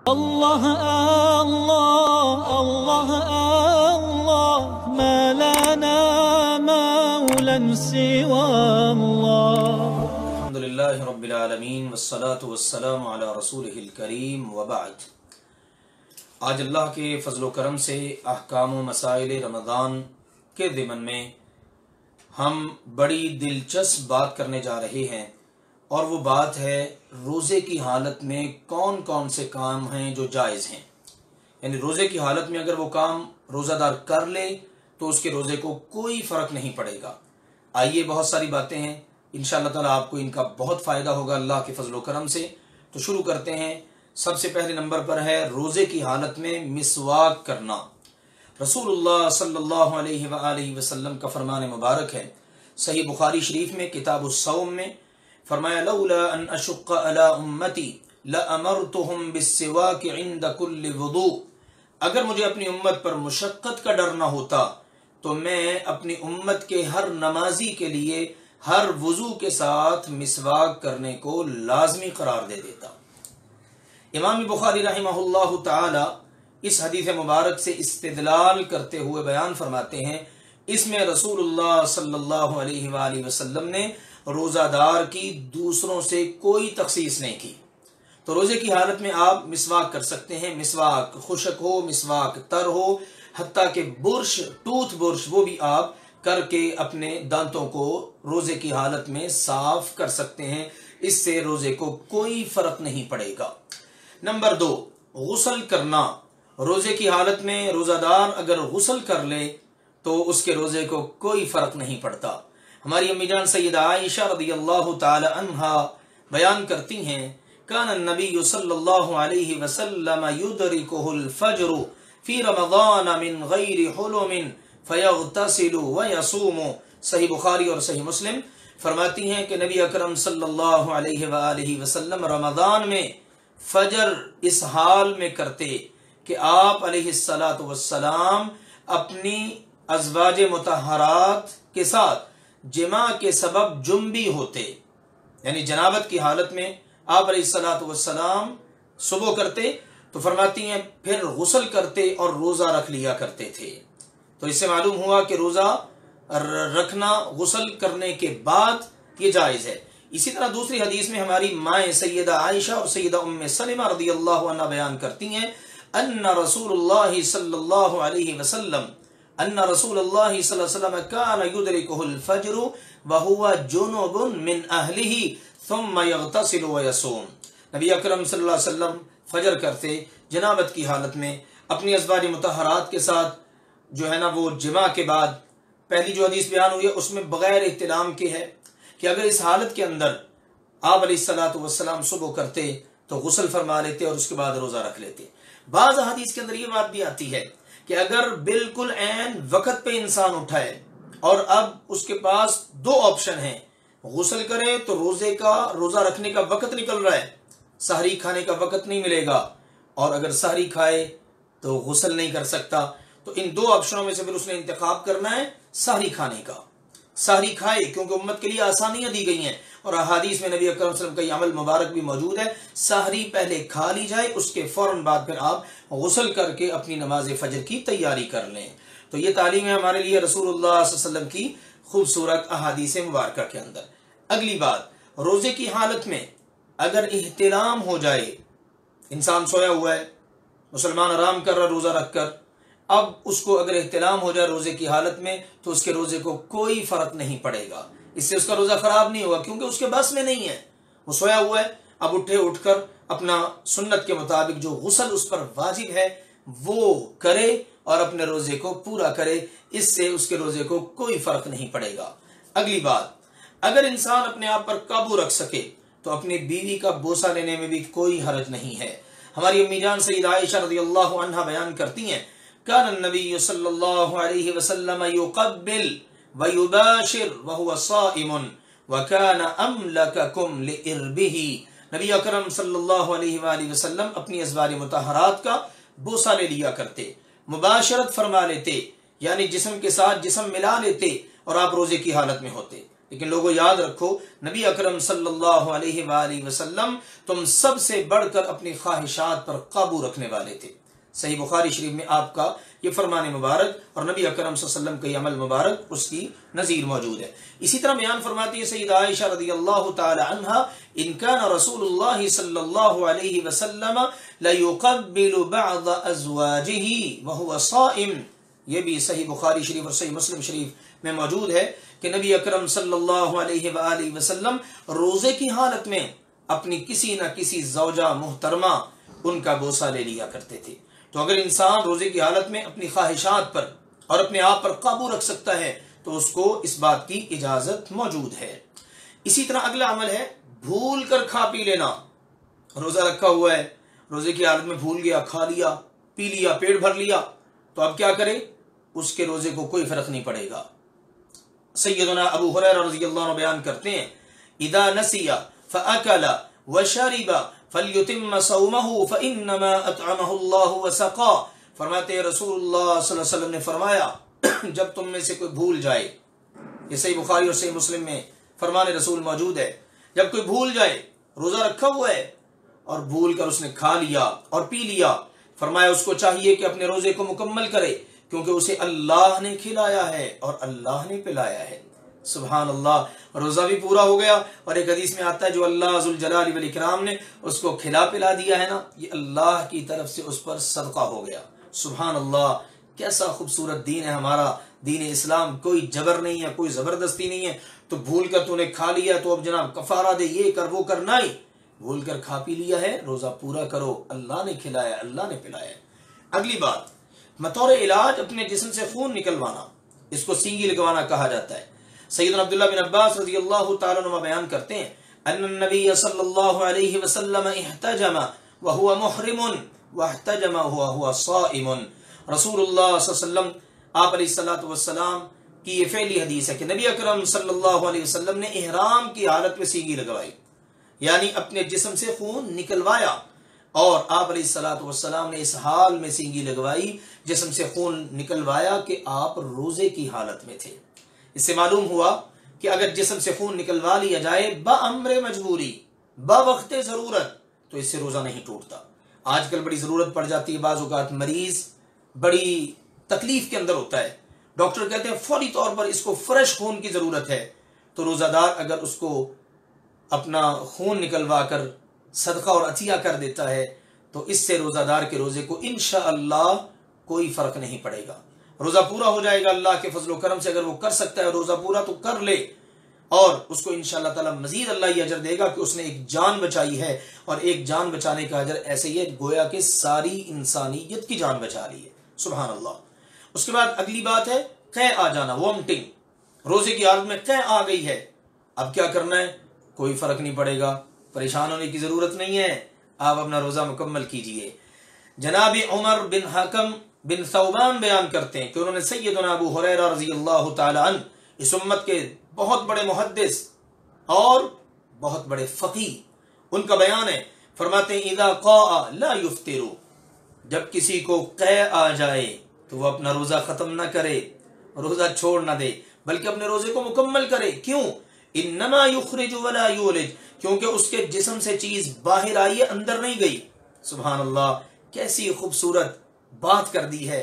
الله الله الله الله ما لنا مولا سوى الله. الحمد لله رب العالمين والصلاة والسلام على رسوله الكريم وبعد. آج اللہ کے فضل و کرم سے احکام و مسائل رمضان کے ضمن میں ہم بڑی دلچسپ بات کرنے جا رہے ہیں، اور وہ بات ہے روزے کی حالت میں کون کون سے کام ہیں جو جائز ہیں. یعنی روزے کی حالت میں اگر وہ کام روزہ دار کر لے تو اس کے روزے کو کوئی فرق نہیں پڑے گا. آئیے، بہت ساری باتیں ہیں، انشاءاللہ تعالیٰ آپ کو ان کا بہت فائدہ ہوگا اللہ کے فضل و کرم سے. تو شروع کرتے ہیں. سب سے پہلے نمبر پر ہے روزے کی حالت میں مسواک کرنا. رسول اللہ صلی اللہ علیہ وآلہ وسلم کا فرمان مبارک ہے، صحیح بخاری شریف میں کتاب الصوم میں فرمایا، لولا ان اشق علی امتی لامرتهم بالسواک عند کل وضوء. اگر مجھے اپنی امت پر مشقت کا ڈر نہ ہوتا تو میں اپنی امت کے ہر نمازی کے لیے ہر وضو کے ساتھ مسواک کرنے کو لازمی قرار دے دیتا. امام بخاری رحمہ اللہ تعالی اس حدیث مبارک سے استدلال کرتے ہوئے بیان فرماتے ہیں، اس میں رسول اللہ صلی اللہ علیہ وآلہ وسلم نے روزہ دار کی دوسروں سے کوئی تخصیص نہیں کی. تو روزے کی حالت میں آپ مسواک کر سکتے ہیں. مسواک خشک ہو، مسواک تر ہو، حتیٰ کہ برش، ٹوتھ برش، وہ بھی آپ کر کے اپنے دانتوں کو روزے کی حالت میں صاف کر سکتے ہیں. اس سے روزے کو کوئی فرق نہیں پڑے گا. نمبر 2، غسل کرنا. روزے کی حالت میں روزہ دار اگر غسل کر لے تو اس کے روزے کو کوئی فرق نہیں پڑتا. ہماری امی جان سیدہ عائشہ رضی اللہ تعالی عنہا بیان کرتی ہیں، کان النبی صلی اللہ علیہ وسلم یدرکہ الفجر فی رمضان من غیر حلم فیغتسل ویصوم. صحیح بخاری اور صحیح مسلم فرماتی ہیں کہ نبی اکرم صلی اللہ علیہ وآلہ وسلم رمضان میں فجر اس حال میں کرتے کہ آپ علیہ السلام اپنی ازواج مطہرات کے ساتھ جماع کے سبب جنبی ہوتے. یعنی جنابت کی حالت میں آپ علیہ السلام صبح کرتے تو فرماتی ہیں پھر غسل کرتے اور روزہ رکھ لیا کرتے تھے. تو اس سے معلوم ہوا کہ روزہ رکھنا غسل کرنے کے بعد یہ جائز ہے. اسی طرح دوسری حدیث میں ہماری مائیں سیدہ عائشہ اور سیدہ ام سلمہ رضی اللہ عنہ بیان کرتی ہیں، ان رسول اللہ صلی اللہ علیہ وسلم كان يدركه الفجر وهو جنوب من اهله ثم يغتسل ويصوم. نبی اکرم صلی اللہ علیہ وسلم فجر کرتے جنابت کی حالت میں اپنی ازواج مطہرات کے ساتھ، جو ہے نا وہ جماع کے بعد. پہلی جو حدیث بیان ہوئی ہے اس میں بغیر احتلام کے ہے کہ اگر اس حالت کے اندر آپ علیہ السلام صبح کرتے تو غسل فرما لیتے اور اس کے بعد روزہ رکھ لیتے. بعض حدیث کے اندر یہ بات بھی آتی ہے کہ اگر بالکل عین وقت پہ انسان اٹھائے اور اب اس کے پاس 2 آپشن ہیں، غسل کرے تو روزہ رکھنے کا وقت نکل رہا ہے، سحری کھانے کا وقت نہیں ملے گا، اور اگر سحری کھائے تو غسل نہیں کر سکتا. تو ان 2 آپشنوں میں سے پھر اس نے انتخاب کرنا ہے سحری کھانے کا. سحری کھائے کیونکہ امت کے لیے آسانیاں دی گئی ہیں، اور احادیث میں نبی اکرم صلی اللہ علیہ وسلم کا یہ عمل مبارک بھی موجود ہے. سحری پہلے کھا لی جائے، اس کے فوراً بعد پھر آپ غسل کر کے اپنی نماز فجر کی تیاری کر لیں. تو یہ تعلیم ہے ہمارے لیے رسول اللہ صلی اللہ علیہ وسلم کی خوبصورت احادیث مبارکہ کے اندر. اگلی بات، روزے کی حالت میں اگر احتلام ہو جائے، انسان سویا ہوا ہے، مسلمان آرام کر رہا روزہ رکھ کر، اب اس کو اگر احتلام ہو جائے روزے کی حالت میں تو اس کے روزے کو کوئی فرق نہیں پڑے گا. اس سے اس کا روزہ خراب نہیں ہوگا کیونکہ اس کے بس میں نہیں ہے، وہ سویا ہوا ہے. اب اٹھ کر اپنا سنت کے مطابق جو غسل اس پر واجب ہے وہ کرے اور اپنے روزے کو پورا کرے. اس سے اس کے روزے کو کوئی فرق نہیں پڑے گا. اگلی بات، اگر انسان اپنے آپ پر قابو رکھ سکے تو اپنی بیوی کا بوسہ لینے میں بھی کوئی حرج نہیں ہے. ہماری امی جان سیدہ عائشہ رضی اللہ عنہا بیان کرتی ہیں، كان النبي صلی اللہ علیہ وسلم يقبل ويباشر وهو صائم وكان املككم لإربه. نبی اکرم صلی اللہ علیہ وآلہ وسلم اپنی ازواج مطہرات کا بوسہ لے لیا کرتے، مباشرت فرما لیتے، یعنی جسم کے ساتھ جسم ملا لیتے اور آپ روزے کی حالت میں ہوتے. لیکن لوگوں یاد رکھو نبی اکرم صلی اللہ علیہ وآلہ وسلم تم سب سے بڑھ کر اپنی خواہشات پر قابو رکھنے والے تھے۔ صحیح بخاری شریف میں آپ کا یہ فرمان مبارک اور نبی اکرم صلی اللہ علیہ وسلم کا یہ عمل مبارک اس کی نظیر موجود ہے۔ اسی طرح بیان فرماتی ہے سیدہ عائشہ رضی اللہ تعالی عنہا ان کان رسول اللہ صلی اللہ علیہ وسلم لیقبل بعض ازواجہ وہو صائم، یہ بھی صحیح بخاری شریف اور صحیح مسلم شریف میں موجود ہے کہ نبی اکرم صلی اللہ علیہ وآلہ وسلم روزے کی حالت میں اپنی کسی نہ کسی زوجہ محترمہ ان کا بوسہ لے لیا کرتے تھے۔ تو اگر انسان روزے کی حالت میں اپنی خواہشات پر اور اپنے آپ پر قابو رکھ سکتا ہے تو اس کو اس بات کی اجازت موجود ہے۔ اسی طرح اگلا عمل ہے بھول کر کھا پی لینا۔ روزہ رکھا ہوا ہے، روزے کی حالت میں بھول گیا، کھا لیا، پی لیا، پیٹ بھر لیا، تو اب کیا کرے؟ اس کے روزے کو کوئی فرق نہیں پڑے گا۔ سیدنا ابو ہریرہ رضی اللہ عنہ بیان کرتے ہیں اذا نسی فاکل وشرب فلیتم صومہ فانما اطعمہ اللہ وسقا، فرماتے ہیں رسول اللہ صلی اللہ علیہ وسلم نے فرمایا جب تم میں سے کوئی بھول جائے، یہ صحیح بخاری اور صحیح مسلم میں فرمان رسول موجود ہے، جب کوئی بھول جائے روزہ رکھا ہوا ہے اور بھول کر اس نے کھا لیا اور پی لیا، فرمایا اس کو چاہیے کہ اپنے روزے کو مکمل کرے کیونکہ اسے اللہ نے کھلایا ہے اور اللہ نے پلایا ہے۔ سبحان اللہ، روزہ بھی پورا ہو گیا، اور ایک حدیث میں آتا ہے جو اللہ ذوالجلال والاکرام نے اس کو کھلا پلا دیا ہے نا، یہ اللہ کی طرف سے اس پر صدقہ ہو گیا۔ سبحان اللہ، کیسا خوبصورت دین ہے ہمارا دین اسلام، کوئی جبر نہیں ہے، کوئی زبردستی نہیں ہے۔ تو بھول کر تو نے کھا لیا تو اب جناب کفارہ دے، یہ کر وہ کر، نہیں، بھول کر کھا پی لیا ہے، روزہ پورا کرو، اللہ نے کھلایا، اللہ نے پلایا۔ اگلی بات، بطور علاج اپنے جسم سے خون نکلوانا، اس کو سینگی لگوانا کہا جاتا ہے۔ سیدنا عبداللہ بن عباس رضی اللہ تعالیٰ عنہ بیان کرتے ہیں ان النبی صلی اللہ علیہ وسلم احتجم وهو محرم واحتجم وهو صائم، رسول اللہ صلی اللہ علیہ وسلم آپ علیہ الصلوۃ والسلام کی یہ فعلی حدیث ہے کہ نبی اکرم صلی اللہ علیہ وسلم نے احرام کی حالت میں سینگی لگوائی، یعنی اپنے جسم سے خون نکلوایا، اور آپ علیہ الصلوۃ والسلام نے اس حال میں سینگی لگوائی، جسم سے خون نکلوایا کہ آپ روزے کی حالت میں تھے۔ اس سے معلوم ہوا کہ اگر جسم سے خون نکلوا لیا جائے بامر مجبوری، بوقت ضرورت، تو اس سے روزہ نہیں ٹوٹتا۔ آج کل بڑی ضرورت پڑ جاتی ہے، بعض اوقات مریض بڑی تکلیف کے اندر ہوتا ہے، ڈاکٹر کہتے ہیں فوری طور پر اس کو فریش خون کی ضرورت ہے، تو روزہ دار اگر اس کو اپنا خون نکلوا کر صدقہ اور عطیہ کر دیتا ہے تو اس سے روزہ دار کے روزے کو انشاءاللہ کوئی فرق نہیں پڑے گا، روزہ پورا ہو جائے گا اللہ کے فضل و کرم سے۔ اگر وہ کر سکتا ہے روزہ پورا تو کر لے، اور اس کو انشاءاللہ تعالی مزید اللہ یہ اجر دے گا کہ اس نے ایک جان بچائی ہے، اور ایک جان بچانے کا اجر ایسے ہی ہے گویا کہ ساری انسانیت کی جان بچا رہی ہے۔ سبحان اللہ۔ اس کے بعد اگلی بات ہے قے آ جانا، وامٹنگ، روزے کی حالت میں قے آ گئی ہے، اب کیا کرنا ہے؟ کوئی فرق نہیں پڑے گا، پریشان ہونے کی ضرورت نہیں ہے، آپ اپنا روزہ مکمل کیجئے۔ جناب عمر بن حکم بن ثوبان بیان کرتے ہیں کہ انہوں نے سیدنا ابو ہریرہ رضی اللہ تعالی عنہ، اس امت کے بہت بڑے محدث اور بہت بڑے فقیہ، ان کا بیان ہے، فرماتے ہیں اذا قاء لا یفطر، جب کسی کو قے آ جائے تو وہ اپنا روزہ ختم نہ کرے، روزہ چھوڑ نہ دے، بلکہ اپنے روزے کو مکمل کرے۔ کیوں؟ انما یخرج ولا یولج، کیونکہ اس کے جسم سے چیز باہر آئی ہے، اندر نہیں گئی۔ سبحان اللہ، کیسی خوبصورت بات کر دی ہے،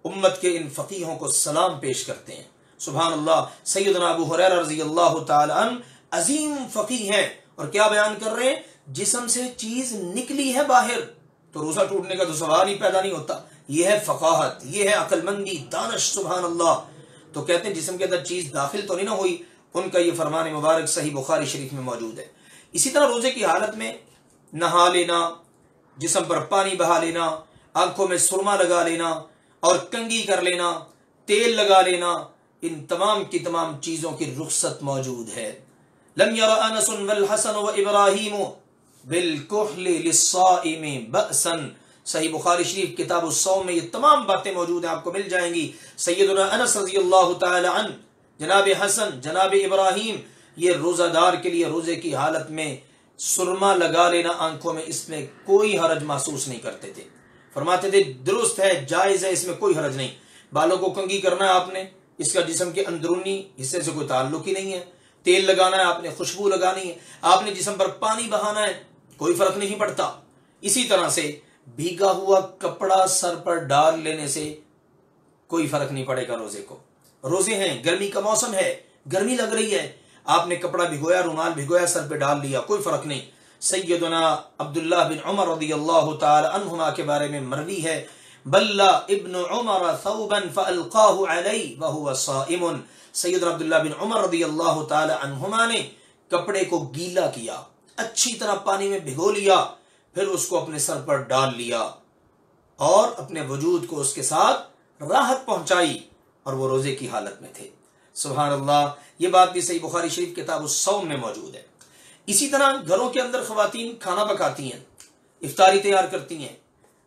امت کے ان فقیہوں کو سلام پیش کرتے ہیں۔ سبحان اللہ، سیدنا ابو ہریرہ رضی اللہ تعالی عنہ عظیم فقیہ ہیں، اور کیا بیان کر رہے ہیں؟ جسم سے چیز نکلی ہے باہر تو روزہ ٹوٹنے کا تو سوال ہی پیدا نہیں ہوتا۔ یہ ہے فقاہت، یہ ہے عقل مندی، دانش۔ سبحان اللہ۔ تو کہتے ہیں جسم کے اندر چیز داخل تو نہیں نہ ہوئی، ان کا یہ فرمان مبارک صحیح بخاری شریف میں موجود ہے۔ اسی طرح روزے کی حالت میں نہا لینا، جسم پر پانی بہا لینا، آنکھوں میں سرما لگا لینا اور کنگھی کر لینا، تیل لگا لینا، ان تمام کی تمام چیزوں کی رخصت موجود ہے۔ لم ير انس والحسن وابراہیم بالکحل للصائم بأسا، صحیح بخاری شریف کتاب الصوم میں یہ تمام باتیں موجود ہیں، آپ کو مل جائیں گی۔ سیدنا انس رضی اللہ تعالی عنہ، جناب حسن، جناب ابراہیم، یہ روزہ دار کے لیے روزے کی حالت میں سرما لگا لینا آنکھوں میں، اس میں کوئی حرج محسوس نہیں کرتے تھے، فرماتے تھے درست ہے، جائز ہے، اس میں کوئی حرج نہیں۔ بالوں کو کنگھی کرنا ہے آپ نے، اس کا جسم کے اندرونی حصے سے کوئی تعلق ہی نہیں ہے۔ تیل لگانا ہے، آپ نے خوشبو لگانی ہے، آپ نے جسم پر پانی بہانا ہے، کوئی فرق نہیں پڑتا۔ اسی طرح سے بھیگا ہوا کپڑا سر پر ڈال لینے سے کوئی فرق نہیں پڑے گا روزے کو۔ روزے ہیں، گرمی کا موسم ہے، گرمی لگ رہی ہے، آپ نے کپڑا بھگویا، رومال بھگویا، سر پہ ڈال لیا، کوئی فرق نہیں۔ سیدنا عبداللہ بن عمر رضی اللہ تعالی عنہما کے بارے میں مروی ہے، بلّا ابن عمر ثوبا فالقاہ علی وہو صائم۔ سیدنا عبداللہ بن عمر رضی اللہ تعالی عنہما نے کپڑے کو گیلا کیا، اچھی طرح پانی میں بھگو لیا، پھر اس کو اپنے سر پر ڈال لیا اور اپنے وجود کو اس کے ساتھ راحت پہنچائی، اور وہ روزے کی حالت میں تھے۔ سبحان اللہ، یہ بات بھی صحیح بخاری شریف کتاب الصوم میں موجود ہے۔ اسی طرح گھروں کے اندر خواتین کھانا پکاتی ہیں، افطاری تیار کرتی ہیں۔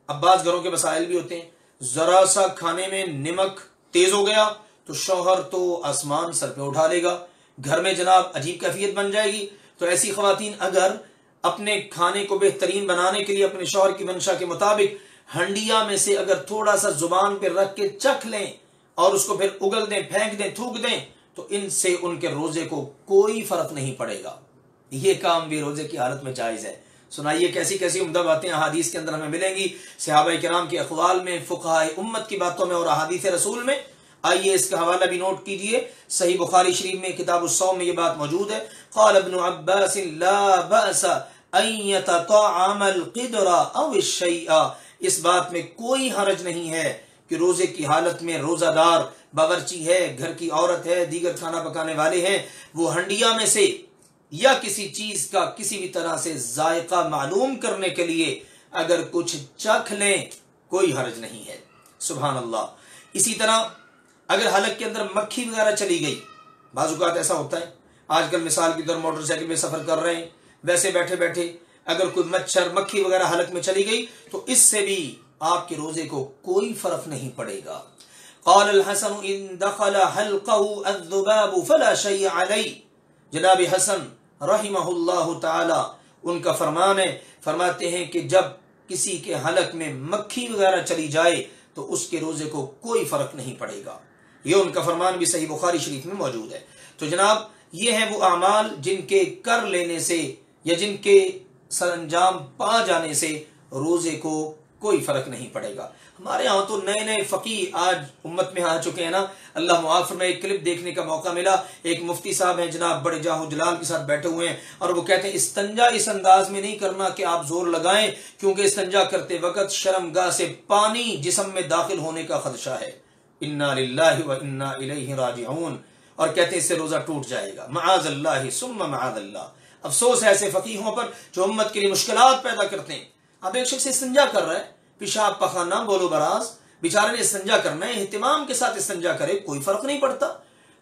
اب بعض گھروں کے مسائل بھی ہوتے ہیں، ذرا سا کھانے میں نمک تیز ہو گیا تو شوہر تو آسمان سر پہ اٹھا لے گا، گھر میں جناب عجیب کیفیت بن جائے گی۔ تو ایسی خواتین اگر اپنے کھانے کو بہترین بنانے کے لیے اپنے شوہر کی منشا کے مطابق ہنڈیا میں سے اگر تھوڑا سا زبان پہ رکھ کے چکھ لیں اور اس کو پھر اگل دیں، پھینک دیں، تھوک دیں، تو ان سے ان کے روزے کو کوئی فرق نہیں پڑے گا۔ یہ کام بھی روزے کی حالت میں جائز ہے۔ سنائیے کیسی کیسی عمدہ باتیں احادیث کے اندر ہمیں ملیں گی، صحابہ کرام کے اقوال میں، فقہاء امت کی باتوں میں اور احادیث رسول میں۔ آئیے اس کا حوالہ بھی نوٹ کیجئے، صحیح بخاری شریف میں کتاب الصوم میں یہ بات موجود ہے۔ قال ابن عباس لا بأس ان يتطعم القدر او الشيء، اس بات میں کوئی حرج نہیں ہے کہ روزے کی حالت میں روزہ دار باورچی ہے، گھر کی عورت ہے، دیگر کھانا پکانے والے ہیں، وہ ہنڈیا میں سے یا کسی چیز کا کسی بھی طرح سے ذائقہ معلوم کرنے کے لیے اگر کچھ چکھ لیں، کوئی حرج نہیں ہے۔ سبحان اللہ۔ اسی طرح اگر حلق کے اندر مکھی وغیرہ چلی گئی، بعض اوقات ایسا ہوتا ہے، آج کل مثال کی طور موٹر سائیکل میں سفر کر رہے ہیں، ویسے بیٹھے بیٹھے اگر کوئی مچھر مکھی وغیرہ حلق میں چلی گئی تو اس سے بھی آپ کے روزے کو کوئی فرق نہیں پڑے گا۔ قال الحسن ان دخل حلقه الذباب فلا شيء عليه، جناب حسن رحمہ اللہ تعالی ان کا فرمان ہے، فرماتے ہیں کہ جب کسی کے حلق میں مکھی وغیرہ چلی جائے تو اس کے روزے کو کوئی فرق نہیں پڑے گا۔ یہ ان کا فرمان بھی صحیح بخاری شریف میں موجود ہے۔ تو جناب یہ ہیں وہ اعمال جن کے کر لینے سے یا جن کے سر انجام پا جانے سے روزے کو کوئی فرق نہیں پڑے گا۔ ہمارے ہاں تو نئے نئے فقیہ آج امت میں آ چکے ہیں نا، اللہ معاف فرمائے۔ ایک کلپ دیکھنے کا موقع ملا، ایک مفتی صاحب ہیں جناب، بڑے جاہ و جلال کے ساتھ بیٹھے ہوئے ہیں، اور وہ کہتے ہیں استنجا اس انداز میں نہیں کرنا کہ آپ زور لگائیں، کیونکہ استنجا کرتے وقت شرمگاہ سے پانی جسم میں داخل ہونے کا خدشہ ہے۔ انا للہ و انا الیہ راجعون، اور کہتے ہیں اس سے روزہ ٹوٹ جائے گا، معاذ اللہ ثم معاذ اللہ۔ افسوس ہے ایسے فقیہوں پر جو امت کے لیے مشکلات پیدا کرتے ہیں۔ اب ایک شخص استنجا کر رہا ہے، پیشاب پخانہ بولو براز، بیچارے نے استنجا کرنا ہے، اہتمام کے ساتھ استنجا کرے، کوئی فرق نہیں پڑتا۔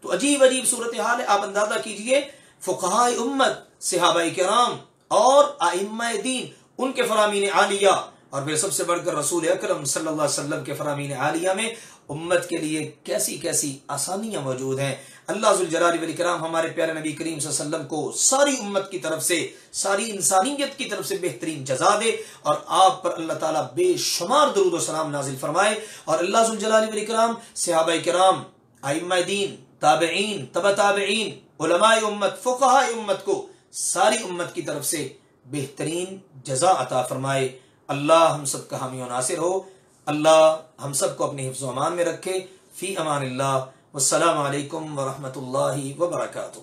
تو عجیب عجیب صورتحال ہے۔ آپ اندازہ کیجئے فقہاء امت، صحابہ کرام اور ائمہ دین، ان کے فرامین عالیہ، اور پھر سب سے بڑھ کر رسول اکرم صلی اللہ علیہ وسلم کے فرامین عالیہ میں امت کے لیے کیسی کیسی آسانیاں موجود ہیں۔ اللہ ذوالجلال والاکرام ہمارے پیارے نبی کریم صلی اللہ علیہ وسلم کو ساری امت کی طرف سے، ساری انسانیت کی طرف سے بہترین جزا دے، اور آپ پر اللہ تعالیٰ بے شمار درود و سلام نازل فرمائے، اور اللہ ذوالجلال والاکرام صحابہ کرام، ائمہ دین، تابعین، تبع تابعین، علماء امت، فقہاء امت کو ساری امت کی طرف سے بہترین جزا عطا فرمائے۔ اللہ ہم سب کا حامی و ناصر ہو، اللہ ہم سب کو اپنے حفظ و امان میں رکھے۔ فی امان اللہ، والسلام علیکم ورحمۃ اللہ وبرکاتہ۔